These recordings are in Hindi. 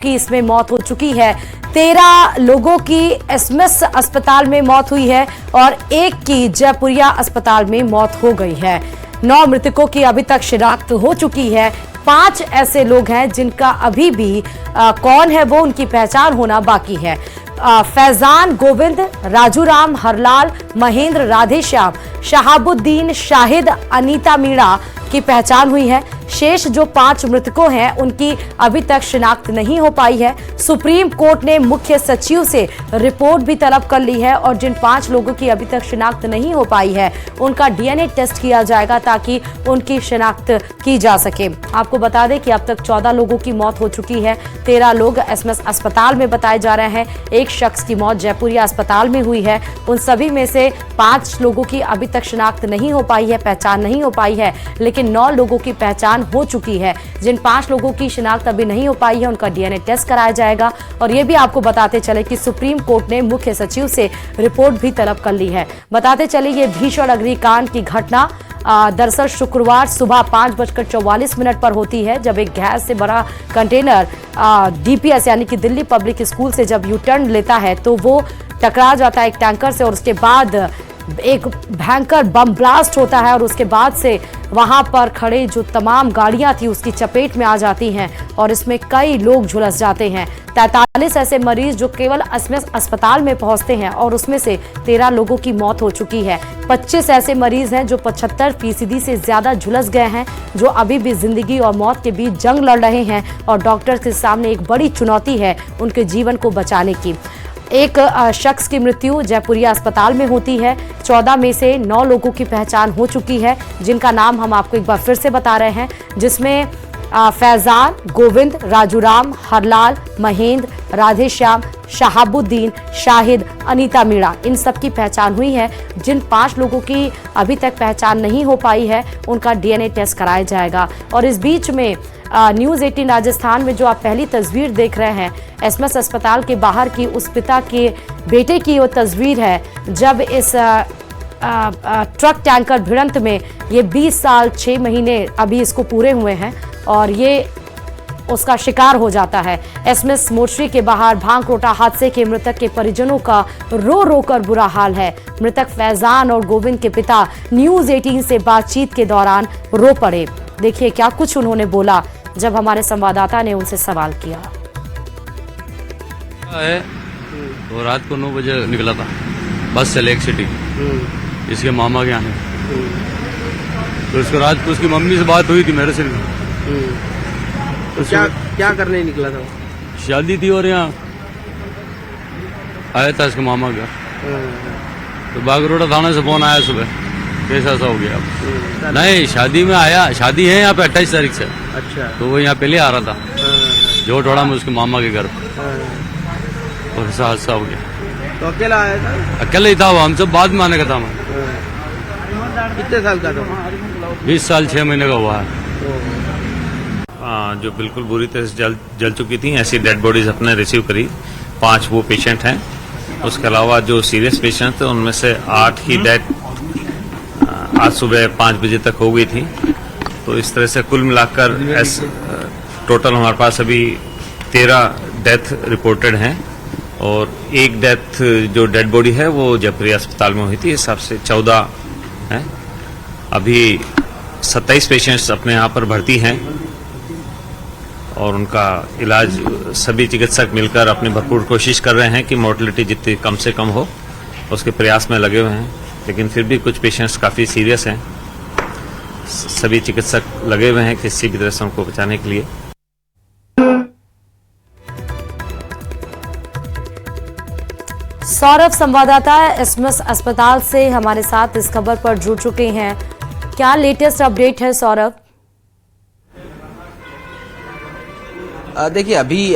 की इसमें मौत हो चुकी है। 13 लोगों की एसएमएस अस्पताल में मौत हुई है और एक की जयपुरिया अस्पताल में मौत हो गई है। 9 मृतकों की अभी तक शिनाख्त हो चुकी है। 5 ऐसे लोग हैं जिनका अभी भी कौन है वो उनकी पहचान होना बाकी है। फैजान, गोविंद, राजूराम, हरलाल, महेंद्र, राधेश्याम, शहाबुद्दीन, शाहिद, अनीता मीणा की पहचान हुई है। शेष जो 5 मृतकों हैं उनकी अभी तक शिनाख्त नहीं हो पाई है। सुप्रीम कोर्ट ने मुख्य सचिव से रिपोर्ट भी तलब कर ली है और जिन 5 लोगों की अभी तक शिनाख्त नहीं हो पाई है उनका डीएनए टेस्ट किया जाएगा ताकि उनकी शिनाख्त की जा सके। आपको बता दें कि अब तक 14 लोगों की मौत हो चुकी है। 13 लोग एसएमएस अस्पताल में बताए जा रहे हैं। एक शख्स की मौत जयपुरिया अस्पताल में हुई है। उन सभी में से 5 लोगों की अभी तक शिनाख्त नहीं हो पाई है, पहचान नहीं हो पाई है, लेकिन 9 लोगों की पहचान हो चुकी है। जिन 5 लोगों की शिनाख्त अभी नहीं हो पाई है उनका डीएनए टेस्ट कराया जाएगा। और ये भी आपको बताते चले कि सुप्रीम कोर्ट ने मुख्य सचिव से रिपोर्ट भी तलब कर ली है। बताते चले ये भीषण अग्निकांड की घटना दरअसल शुक्रवार सुबह 5:44 पर होती है, जब एक गैस से भरा कंटेनर डीपीएस यानी कि दिल्ली पब्लिक स्कूल से जब यू टर्न लेता है तो वो टकरा जाता है एक टैंकर से और उसके बाद एक भयंकर बम ब्लास्ट होता है और उसके बाद से वहां पर खड़े जो तमाम गाड़ियां थी उसकी चपेट में आ जाती हैं और इसमें कई लोग झुलस जाते हैं। 43 ऐसे मरीज जो केवल एसएमएस अस्पताल में पहुंचते हैं और उसमें से 13 लोगों की मौत हो चुकी है। 25 ऐसे मरीज हैं जो 75% से ज्यादा झुलस गए हैं, जो अभी भी जिंदगी और मौत के बीच जंग लड़ रहे हैं और डॉक्टर के सामने एक बड़ी चुनौती है उनके जीवन को बचाने की। एक शख्स की मृत्यु जयपुरिया अस्पताल में होती है। 14 में से 9 लोगों की पहचान हो चुकी है, जिनका नाम हम आपको एक बार फिर से बता रहे हैं, जिसमें फैजान, गोविंद, राजूराम, हरलाल, महेंद्र, राधेश्याम, शहाबुद्दीन, शाहिद, अनीता मीणा, इन सब की पहचान हुई है। जिन 5 लोगों की अभी तक पहचान नहीं हो पाई है उनका डीएनए टेस्ट कराया जाएगा। और इस बीच में न्यूज़ 18 राजस्थान में जो आप पहली तस्वीर देख रहे हैं एसएमएस अस्पताल के बाहर की, उस पिता के बेटे की वो तस्वीर है जब इस ट्रक टैंकर भिड़ंत में ये 20 साल 6 महीने अभी इसको पूरे हुए हैं और ये उसका शिकार हो जाता है। एसएमएस मोर्चरी के बाहर भांगरोटा हादसे के मृतक के परिजनों का रो रो कर बुरा हाल है। मृतक फैजान और गोविंद के पिता न्यूज़ 18 से बातचीत के दौरान रो पड़े। देखिए क्या कुछ उन्होंने बोला जब हमारे संवाददाता ने उनसे सवाल किया। तो रात को 9 बजे निकला था बस से लेक सिटी इसके मामा के आने। तो उसको रात को उसकी मम्मी से बात हुई थी मेरे से। तो क्या करने निकला था? शादी थी और यहाँ आया था इसके मामा का। तो बागरोड़ा थाना से फोन आया सुबह, कैसा सा हो गया अब? नहीं, शादी में आया, शादी है यहाँ पे 28 तारीख से। अच्छा। तो वो यहाँ पहले आ रहा था जोटवाड़ा में उसके मामा के घर और ऐसा हादसा हो गया। तो अकेला आया था? अकेले ही था वो, हम सब बाद में आने का था। मैं कितने साल का था? 20 साल 6 महीने का हुआ है। जो बिल्कुल बुरी तरह से जल चुकी थी, ऐसी डेड बॉडीज अपने रिसीव करी। 5 वो पेशेंट हैं, उसके अलावा जो सीरियस पेशेंट थे उनमें से 8 ही डेड आज सुबह 5 बजे तक हो गई थी। तो इस तरह से कुल मिलाकर टोटल हमारे पास अभी 13 डेथ रिपोर्टेड हैं और एक डेथ जो डेड बॉडी है वो जयपुरिया अस्पताल में हुई थी। इस हिसाब से 14 हैं। अभी 27 पेशेंट्स अपने यहाँ पर भर्ती हैं और उनका इलाज सभी चिकित्सक मिलकर अपनी भरपूर कोशिश कर रहे हैं कि मोर्टेलिटी जितनी कम से कम हो उसके प्रयास में लगे हुए हैं। लेकिन फिर भी कुछ पेशेंट्स काफ़ी सीरियस हैं। सभी चिकित्सक लगे हुए हैं किसी भी तरह से उनको बचाने के लिए। सौरभ संवाददाता एसएमएस अस्पताल से हमारे साथ इस खबर पर जुड़ चुके हैं। क्या लेटेस्ट अपडेट है सौरभ? देखिए अभी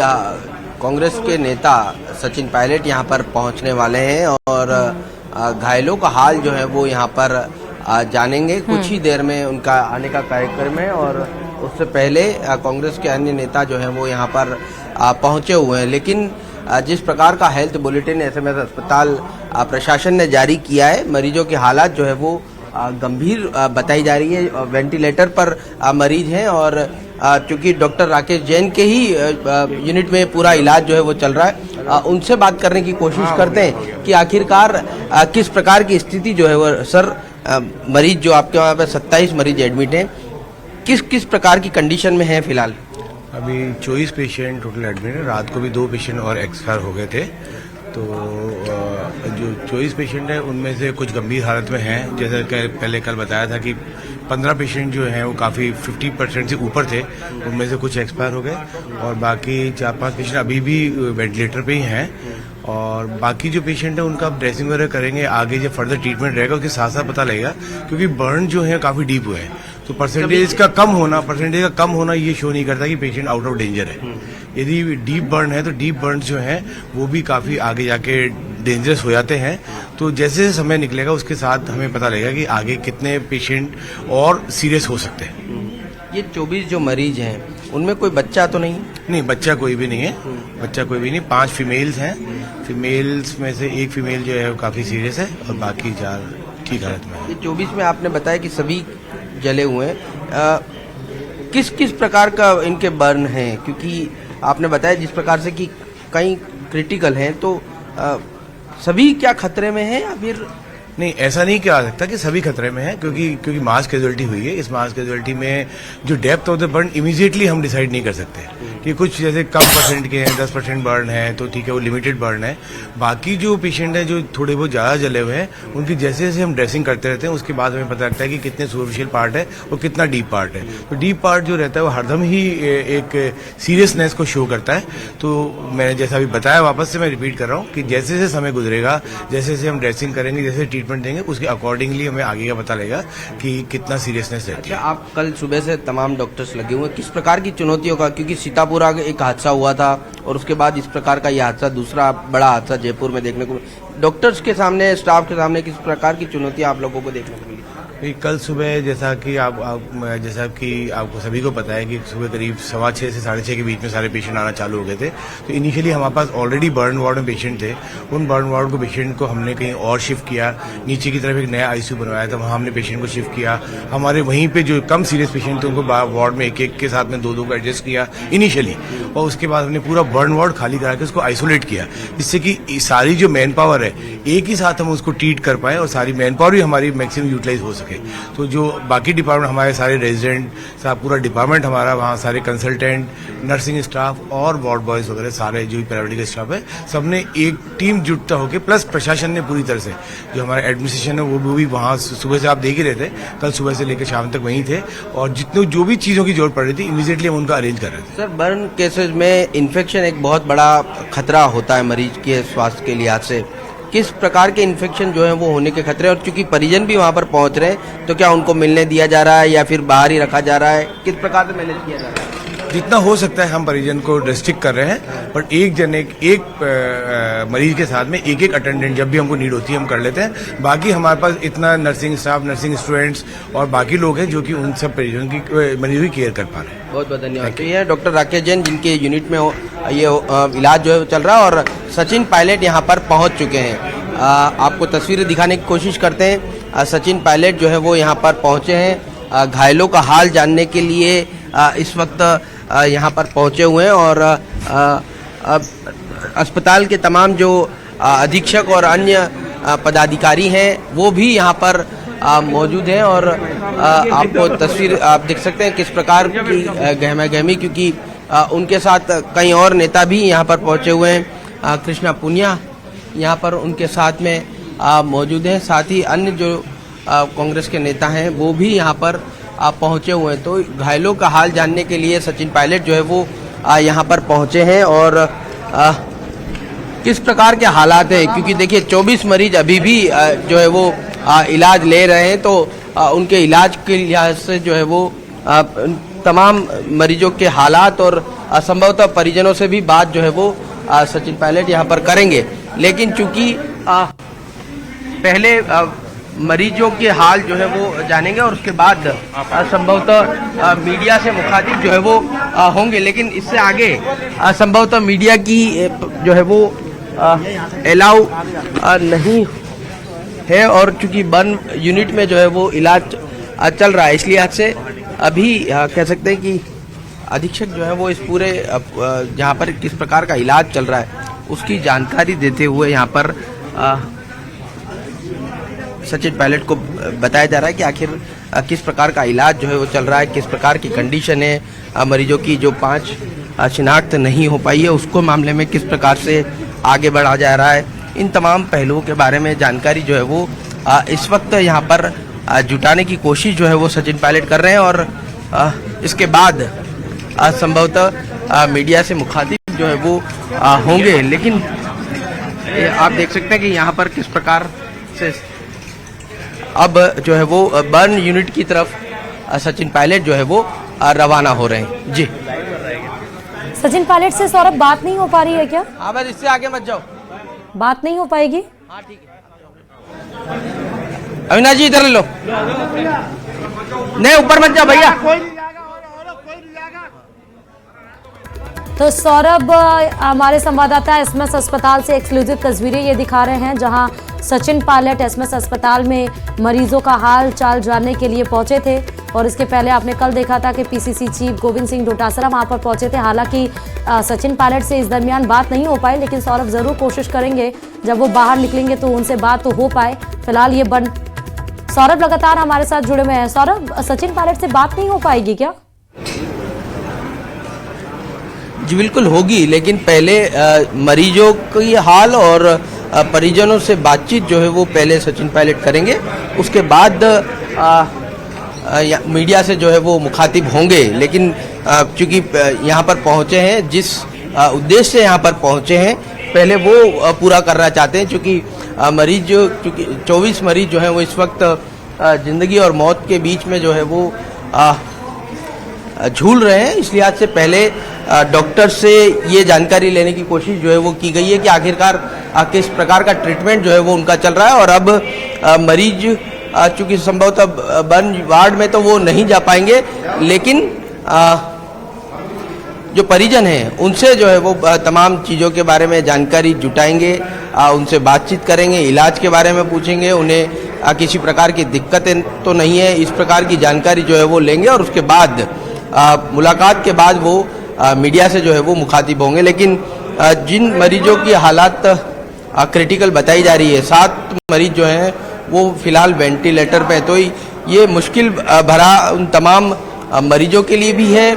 कांग्रेस के नेता सचिन पायलट यहां पर पहुंचने वाले हैं और घायलों का हाल जो है वो यहां पर जानेंगे। कुछ ही देर में उनका आने का कार्यक्रम है और उससे पहले कांग्रेस के अन्य नेता जो हैं वो यहां पर पहुंचे हुए हैं। लेकिन जिस प्रकार का हेल्थ बुलेटिन एसएमएस अस्पताल प्रशासन ने जारी किया है, मरीजों की हालत जो है वो गंभीर बताई जा रही है। वेंटिलेटर पर मरीज हैं और क्योंकि डॉक्टर राकेश जैन के ही यूनिट में पूरा इलाज जो है वो चल रहा है। उनसे बात करने की कोशिश करते हैं कि आखिरकार किस प्रकार की स्थिति जो है वो। सर, मरीज जो आपके वहाँ पे 27 मरीज एडमिट हैं, किस किस प्रकार की कंडीशन में है फिलहाल? अभी 24 पेशेंट टोटल एडमिट है। रात को भी 2 पेशेंट और एक्सपायर हो गए थे। तो जो 24 पेशेंट हैं उनमें से कुछ गंभीर हालत में हैं। जैसा कि पहले कल बताया था कि 15 पेशेंट जो हैं वो काफ़ी 50% से ऊपर थे, उनमें से कुछ एक्सपायर हो गए और बाकी 4-5 पेशेंट अभी भी वेंटिलेटर पे ही हैं। और बाकी जो पेशेंट है उनका ड्रेसिंग वगैरह करेंगे, आगे जब फर्दर ट्रीटमेंट रहेगा उसके साथ साथ पता लगेगा, क्योंकि बर्न जो है काफ़ी डीप हुए हैं। तो परसेंटेज का कम होना ये शो नहीं करता कि पेशेंट आउट ऑफ डेंजर है। यदि डीप बर्न है तो डीप बर्न जो है वो भी काफ़ी आगे जाके डेंजरस हो जाते हैं। तो जैसे जैसे समय निकलेगा उसके साथ हमें पता लगेगा कि आगे कितने पेशेंट और सीरियस हो सकते हैं। ये 24 जो मरीज हैं उनमें कोई बच्चा तो नहीं? नहीं, बच्चा कोई भी नहीं है। बच्चा कोई भी नहीं। 5 फीमेल्स हैं। फीमेल्स में से 1 फीमेल जो है वो काफ़ी सीरियस है और बाकी 4 ठीक हालत में है। ये 24 में आपने बताया कि सभी जले हुए हैं। किस किस प्रकार का इनके बर्न हैं? क्योंकि आपने बताया जिस प्रकार से कि कई क्रिटिकल हैं, तो सभी क्या खतरे में हैं या फिर? नहीं, ऐसा नहीं कहा सकता कि सभी खतरे में है, क्योंकि मास कैजुअलिटी हुई है। इस मास कैजुअलिटी में जो depth of the burn immediately हम डिसाइड नहीं कर सकते कि कुछ जैसे कम परसेंट के हैं, 10% बर्न है तो ठीक है, वो लिमिटेड बर्न है। बाकी जो पेशेंट हैं जो थोड़े बहुत ज़्यादा जले हुए हैं, उनकी जैसे जैसे हम ड्रेसिंग करते रहते हैं उसके बाद हमें पता लगता है कि कितने सुपरफिशियल पार्ट है और कितना डीप पार्ट है। तो डीप पार्ट जो रहता है वो हरदम ही एक सीरियसनेस को शो करता है। तो मैंने जैसा अभी बताया, वापस से मैं रिपीट कर रहा हूँ कि जैसे जैसे समय गुजरेगा, जैसे जैसे हम ड्रेसिंग करेंगे, जैसे ट्रीटमेंट देंगे, उसके अकॉर्डिंगली हमें आगे का पता लगेगा कि कितना सीरियसनेस रहती है। आप कल सुबह से तमाम डॉक्टर्स लगे हुए, किस प्रकार की चुनौतियों का, क्योंकि सीतापुरा एक हादसा हुआ था और उसके बाद इस प्रकार का यह हादसा, दूसरा बड़ा हादसा जयपुर में देखने को, डॉक्टर्स के सामने, स्टाफ के सामने किस प्रकार की चुनौतियां आप लोगों को देखने को मिली? कल सुबह जैसा कि आपको सभी को पता है कि सुबह करीब 6:15 से 6:30 के बीच में सारे पेशेंट आना चालू हो गए थे। तो इनिशियली हमारे पास ऑलरेडी बर्न वार्ड में पेशेंट थे। उन बर्न वार्ड को पेशेंट को हमने कहीं और शिफ्ट किया। नीचे की तरफ एक नया आईसीयू बनवाया था, वहाँ हमने पेशेंट को शिफ्ट किया। हमारे वहीं पे जो कम सीरियस पेशेंट थे उनको वार्ड में एक के साथ में 2 को एडजस्ट किया इनिशियली, और उसके बाद हमने पूरा बर्न वार्ड खाली करा के उसको आइसोलेट किया, जिससे कि सारी जो मैन पावर है एक ही साथ हम उसको ट्रीट कर पाए और सारी मैन पावर भी हमारी मैक्सिमम यूटिलाइज हो सके। तो जो बाकी डिपार्टमेंट, हमारे सारे रेजिडेंट, पूरा डिपार्टमेंट हमारा, वहाँ सारे कंसल्टेंट, नर्सिंग स्टाफ और वार्ड बॉयज वगैरह सारे जो पैरामेडिकल स्टाफ है, सबने एक टीम जुटता होकर, प्लस प्रशासन ने पूरी तरह से, जो हमारा एडमिनिस्ट्रेशन है वो भी वहाँ सुबह से आप देख ही रहे थे, कल सुबह से लेकर शाम तक वहीं थे और जितने जो भी चीज़ों की जरूरत पड़ रही थी इमीडिएटली हम उनका अरेंज कर रहे थे। सर, बर्न केसेज में इन्फेक्शन एक बहुत बड़ा खतरा होता है मरीज के स्वास्थ्य के लिहाज से। किस प्रकार के इन्फेक्शन जो है वो होने के खतरे, और चूंकि परिजन भी वहाँ पर पहुँच रहे हैं, तो क्या उनको मिलने दिया जा रहा है या फिर बाहर ही रखा जा रहा है? किस प्रकार से मैनेज किया जा रहा है? जितना हो सकता है हम परिजन को रेस्ट्रिक्ट कर रहे हैं, बट एक मरीज के साथ में एक अटेंडेंट जब भी हमको नीड होती है हम कर लेते हैं। बाकी हमारे पास इतना नर्सिंग स्टाफ, नर्सिंग स्टूडेंट्स और बाकी लोग हैं जो कि उन सब परिजनों की मरीजों की केयर कर पा रहे हैं। बहुत बहुत धन्यवाद। तो ये है डॉक्टर राकेश जैन, जिनके यूनिट में ये इलाज जो है चल रहा है, और सचिन पायलट यहाँ पर पहुँच चुके हैं। आपको तस्वीरें दिखाने की कोशिश करते हैं। सचिन पायलट जो है वो यहाँ पर पहुँचे हैं, घायलों का हाल जानने के लिए इस वक्त यहाँ पर पहुँचे हुए हैं, और अस्पताल के तमाम जो अधीक्षक और अन्य पदाधिकारी हैं वो भी यहाँ पर मौजूद हैं। और आपको तस्वीर आप देख सकते हैं किस प्रकार की गहमा गहमी, क्योंकि उनके साथ कई और नेता भी यहाँ पर पहुँचे हुए हैं। कृष्णा पुनिया यहाँ पर उनके साथ में मौजूद हैं, साथ ही अन्य जो कांग्रेस के नेता हैं वो भी यहाँ पर पहुँचे हुए हैं। तो घायलों का हाल जानने के लिए सचिन पायलट जो है वो यहाँ पर पहुँचे हैं, और किस प्रकार के हालात हैं, क्योंकि देखिए 24 मरीज अभी भी जो है वो इलाज ले रहे हैं। तो उनके इलाज के लिहाज से जो है वो तमाम मरीजों के हालात और संभवतः परिजनों से भी बात जो है वो सचिन पायलट यहाँ पर करेंगे। लेकिन चूंकि पहले मरीजों के हाल जो है वो जानेंगे और उसके बाद संभवतः मीडिया से मुखातिब जो है वो होंगे। लेकिन इससे आगे संभवतः मीडिया की जो है वो अलाउ नहीं है, और चूंकि बर्न यूनिट में जो है वो इलाज चल रहा है, इसलिए आज से अभी कह सकते हैं कि अधीक्षक जो है वो इस पूरे जहाँ पर किस प्रकार का इलाज चल रहा है उसकी जानकारी देते हुए यहाँ पर सचिन पायलट को बताया जा रहा है कि आखिर किस प्रकार का इलाज जो है वो चल रहा है, किस प्रकार की कंडीशन है मरीजों की जो 5 शिनाख्त नहीं हो पाई है उसको मामले में किस प्रकार से आगे बढ़ा जा रहा है। इन तमाम पहलुओं के बारे में जानकारी जो है वो इस वक्त यहाँ पर जुटाने की कोशिश जो है वो सचिन पायलट कर रहे हैं और इसके बाद संभवतः मीडिया से मुखातिब जो है वो होंगे। लेकिन आप देख सकते हैं कि यहाँ पर किस प्रकार से अब जो है वो बर्न यूनिट की तरफ सचिन पायलट जो है वो रवाना हो रहे हैं। जी सचिन पायलट से सौरभ बात नहीं हो पा रही है क्या? हाँ बस इससे आगे मत जाओ, बात नहीं हो पाएगी। हाँ ठीक है। अविनाश जी इधर ले लो, नहीं ऊपर मत जाओ भैया। तो सौरभ हमारे संवाददाता एसएमएस अस्पताल से एक्सक्लूसिव तस्वीरें ये दिखा रहे हैं जहां सचिन पायलट एसएमएस अस्पताल में मरीजों का हाल चाल जानने के लिए पहुंचे थे और इसके पहले आपने कल देखा था कि पीसीसी चीफ गोविंद सिंह डोटासरा वहां पर पहुंचे थे। हालांकि सचिन पायलट से इस दरमियान बात नहीं हो पाई, लेकिन सौरभ जरूर कोशिश करेंगे जब वो बाहर निकलेंगे तो उनसे बात तो हो पाए। फिलहाल ये बंद। सौरभ लगातार हमारे साथ जुड़े हुए हैं। सौरभ, सचिन पायलट से बात नहीं हो पाएगी क्या? जी बिल्कुल होगी, लेकिन पहले मरीजों की हाल और परिजनों से बातचीत जो है वो पहले सचिन पायलट करेंगे, उसके बाद मीडिया से जो है वो मुखातिब होंगे। लेकिन चूंकि यहाँ पर पहुँचे हैं, जिस उद्देश्य से यहाँ पर पहुँचे हैं पहले वो पूरा करना चाहते हैं। चूंकि मरीज चूंकि 24 मरीज जो हैं वो इस वक्त जिंदगी और मौत के बीच में जो है वो झूल रहे हैं, इस लिहाज से पहले डॉक्टर से ये जानकारी लेने की कोशिश जो है वो की गई है कि आखिरकार किस प्रकार का ट्रीटमेंट जो है वो उनका चल रहा है। और अब मरीज चूंकि संभवतः बर्न वार्ड में तो वो नहीं जा पाएंगे, लेकिन जो परिजन हैं उनसे जो है वो तमाम चीज़ों के बारे में जानकारी जुटाएंगे, उनसे बातचीत करेंगे, इलाज के बारे में पूछेंगे, उन्हें किसी प्रकार की दिक्कतें तो नहीं है, इस प्रकार की जानकारी जो है वो लेंगे और उसके बाद मुलाकात के बाद वो मीडिया से जो है वो मुखातिब होंगे। लेकिन जिन मरीजों की हालात क्रिटिकल बताई जा रही है, 7 मरीज जो हैं वो फिलहाल वेंटिलेटर पे, तो ये मुश्किल भरा उन तमाम मरीजों के लिए भी है,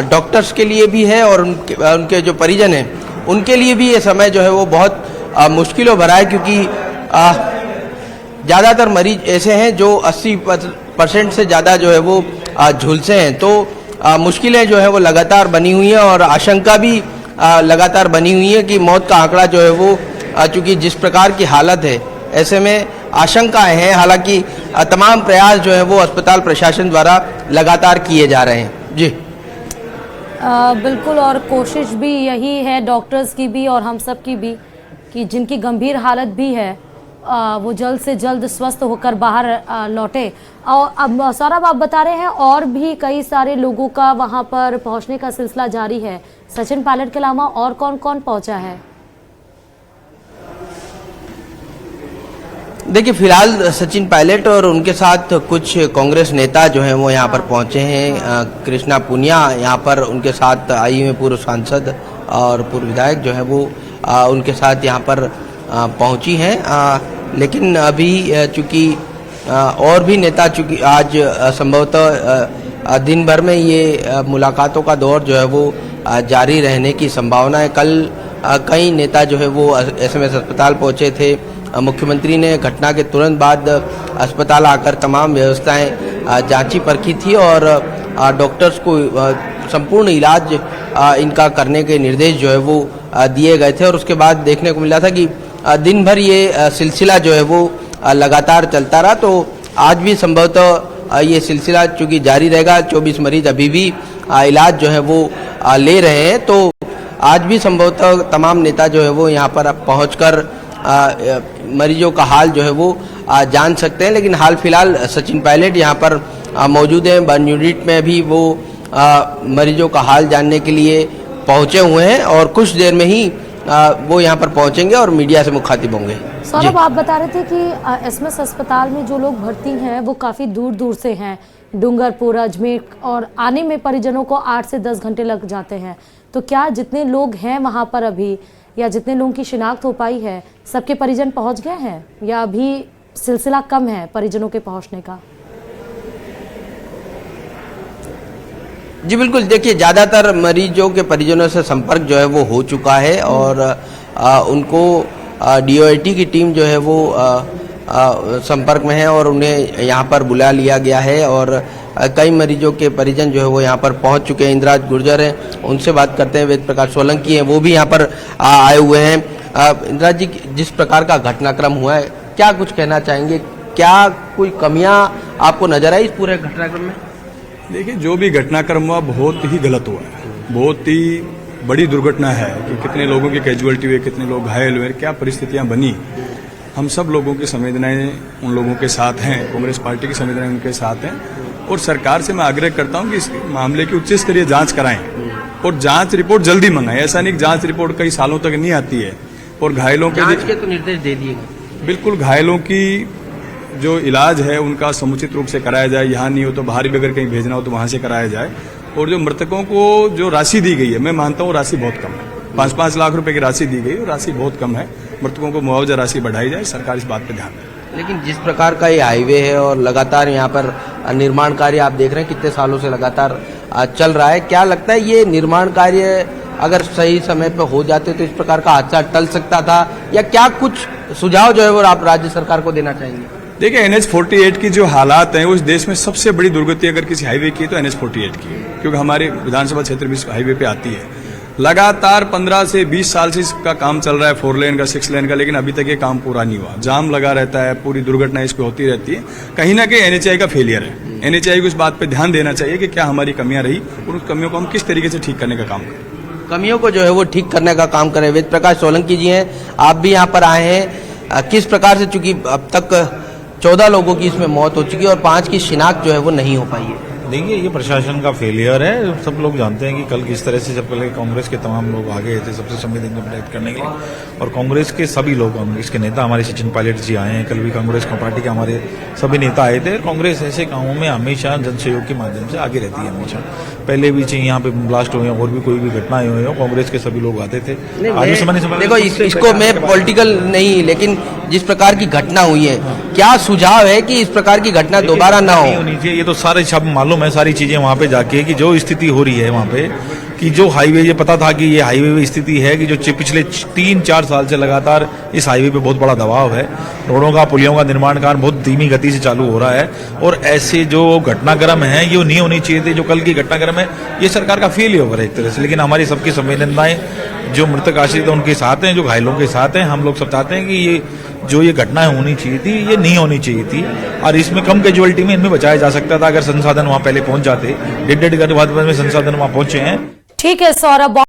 डॉक्टर्स के लिए भी है और उनके जो परिजन हैं उनके लिए भी ये समय जो है वो बहुत मुश्किलों भरा है। क्योंकि ज़्यादातर मरीज ऐसे हैं जो 80% से ज़्यादा जो है वो झुलसे हैं, तो मुश्किलें जो है वो लगातार बनी हुई हैं और आशंका भी लगातार बनी हुई है कि मौत का आंकड़ा जो है वो चूँकि जिस प्रकार की हालत है ऐसे में आशंकाएं हैं। हालांकि तमाम प्रयास जो है वो अस्पताल प्रशासन द्वारा लगातार किए जा रहे हैं। जी बिल्कुल, और कोशिश भी यही है डॉक्टर्स की भी और हम सब की भी कि जिनकी गंभीर हालत भी है वो जल्द से जल्द स्वस्थ होकर बाहर लौटे। और अब सौरभ आप बता रहे हैं और भी कई सारे लोगों का वहां पर पहुंचने का सिलसिला जारी है। सचिन पायलट के अलावा और कौन कौन पहुंचा है? देखिए फिलहाल सचिन पायलट और उनके साथ कुछ कांग्रेस नेता जो हैं वो यहाँ पर पहुँचे हैं। कृष्णा पुनिया यहाँ पर उनके साथ आई हुई पूर्व सांसद और पूर्व विधायक जो है वो उनके साथ यहाँ पर पहुँची हैं। लेकिन अभी चूँकि और भी नेता चूँकि आज संभवतः दिन भर में ये मुलाकातों का दौर जो है वो जारी रहने की संभावना है। कल कई नेता जो है वो एसएमएस अस्पताल पहुँचे थे। मुख्यमंत्री ने घटना के तुरंत बाद अस्पताल आकर तमाम व्यवस्थाएं जांची परखी थी और डॉक्टर्स को संपूर्ण इलाज इनका करने के निर्देश जो है वो दिए गए थे। और उसके बाद देखने को मिला था कि दिन भर ये सिलसिला जो है वो लगातार चलता रहा। तो आज भी संभवतः ये सिलसिला चूँकि जारी रहेगा। 24 मरीज अभी भी इलाज जो है वो ले रहे हैं, तो आज भी संभवतः तमाम नेता जो है वो यहाँ पर पहुँचकर मरीजों का हाल जो है वो जान सकते हैं। लेकिन हाल फिलहाल सचिन पायलट यहाँ पर मौजूद हैं। बर्न यूनिट में भी वो मरीजों का हाल जानने के लिए पहुँचे हुए हैं और कुछ देर में ही वो यहाँ पर पहुंचेंगे और मीडिया से मुखातिब होंगे। सौरभ, आप बता रहे थे कि एसएमएस अस्पताल में जो लोग भर्ती हैं वो काफ़ी दूर दूर से हैं, डूंगरपुर, अजमेर, और आने में परिजनों को 8 से 10 घंटे लग जाते हैं। तो क्या जितने लोग हैं वहाँ पर अभी, या जितने लोगों की शिनाख्त हो पाई है, सबके परिजन पहुँच गए हैं या अभी सिलसिला कम है परिजनों के पहुँचने का? जी बिल्कुल, देखिए ज़्यादातर मरीजों के परिजनों से संपर्क जो है वो हो चुका है और उनको डीओआईटी की टीम जो है वो संपर्क में है और उन्हें यहाँ पर बुला लिया गया है और कई मरीजों के परिजन जो है वो यहाँ पर पहुँच चुके हैं। इंदिराज गुर्जर हैं, उनसे बात करते हैं। वेद प्रकाश सोलंकी हैं, वो भी यहाँ पर आए हुए हैं। इंदिराज जी, जिस प्रकार का घटनाक्रम हुआ है, क्या कुछ कहना चाहेंगे? क्या कोई कमियाँ आपको नजर आई इस पूरे घटनाक्रम में? देखिए, जो भी घटनाक्रम हुआ बहुत ही गलत हुआ है, बहुत ही बड़ी दुर्घटना है कि कितने लोगों की कैजुअलिटी हुई, कितने लोग घायल हुए, क्या परिस्थितियां बनी। हम सब लोगों की संवेदनाएं उन लोगों के साथ हैं, कांग्रेस पार्टी की संवेदनाएं उनके साथ हैं और सरकार से मैं आग्रह करता हूं कि इस मामले की उच्च स्तरीय जांच कराएं और जांच रिपोर्ट जल्दी मंगाएं। ऐसा नहीं कि जांच रिपोर्ट कई सालों तक नहीं आती है और घायलों के तो निर्देश दे दिए गए। बिल्कुल, घायलों की जो इलाज है उनका समुचित रूप से कराया जाए। यहाँ नहीं हो तो बाहर भी अगर कहीं भेजना हो तो वहां से कराया जाए। और जो मृतकों को जो राशि दी गई है, मैं मानता हूँ राशि बहुत कम है, 5-5 लाख रुपए की राशि दी गई और राशि बहुत कम है। मृतकों को मुआवजा राशि बढ़ाई जाए, सरकार इस बात पर ध्यान दे। लेकिन जिस प्रकार का ये हाईवे है और लगातार यहाँ पर निर्माण कार्य आप देख रहे हैं कितने सालों से लगातार चल रहा है, क्या लगता है ये निर्माण कार्य अगर सही समय पर हो जाते तो इस प्रकार का हादसा टल सकता था, या क्या कुछ सुझाव जो है वो आप राज्य सरकार को देना चाहेंगे? देखिए, NH-48 की जो हालात हैं, उस देश में सबसे बड़ी दुर्गति अगर किसी हाईवे की है तो NH-48 की है, क्योंकि हमारे विधानसभा क्षेत्र में इस हाईवे पे आती है। लगातार 15 से 20 साल से इसका काम चल रहा है, 4 लेन का, 6 लेन का, लेकिन अभी तक ये काम पूरा नहीं हुआ। जाम लगा रहता है, पूरी दुर्घटना इस पे होती रहती है। कहीं ना कहीं NHAI का फेलियर है। NHAI को इस बात पे ध्यान देना चाहिए कि क्या हमारी कमियां रही और उस कमियों को हम किस तरीके से ठीक करने का काम करें। कमियों को जो है वो ठीक करने का काम करें। वेद प्रकाश सोलंकी जी हैं, आप भी यहाँ पर आए हैं। किस प्रकार से, चूंकि अब तक 14 लोगों की इसमें मौत हो चुकी है और 5 की शिनाख्त जो है वो नहीं हो पाई है। देखिए, ये प्रशासन का फेलियर है। सब लोग जानते हैं कि कल किस तरह से, जब पहले कांग्रेस के तमाम लोग आ गए थे सबसे संवेदनशील प्रोटेक्ट करने के लिए, और कांग्रेस के सभी लोग, कांग्रेस के नेता हमारे सचिन पायलट जी आए हैं, कल भी कांग्रेस पार्टी के हमारे सभी नेता आए थे। कांग्रेस ऐसे कामों में हमेशा जन सहयोग के माध्यम से आगे रहती है। हमेशा पहले भी चाहिए यहाँ पे ब्लास्ट हुए और भी कोई भी घटनाएं हुई हो, कांग्रेस के सभी लोग आते थे। देखो, इसको मैं पॉलिटिकल नहीं, लेकिन जिस प्रकार की घटना हुई है, क्या सुझाव है कि इस प्रकार की घटना दोबारा ना हो? होनी चाहिए। ये तो सारे सब मालूम है, सारी चीजें वहां पे जाके कि जो स्थिति हो रही है वहां पे, कि जो हाईवे, ये पता था कि ये हाईवे में स्थिति है कि जो पिछले 3-4 साल से लगातार इस हाईवे पे बहुत बड़ा दबाव है। रोडों का, पुलियों का निर्माण कार्य बहुत धीमी गति से चालू हो रहा है और ऐसे जो घटनाक्रम है ये नहीं होनी चाहिए थे। जो कल की घटनाक्रम है ये सरकार का फेलियर है एक तरह से। लेकिन हमारी सबकी संवेदनाएं जो मृतक आश्रित है उनके साथ हैं, जो घायलों के साथ हैं। हम लोग सब चाहते हैं कि ये जो ये घटनाएं होनी चाहिए थी ये नहीं होनी चाहिए थी और इसमें कम कैजुअलिटी में इनमें बचाया जा सकता था अगर संसाधन वहां पहले पहुंच जाते। 1.5 घंटे बाद में संसाधन वहां पहुंचे हैं। ठीक है सौरभ।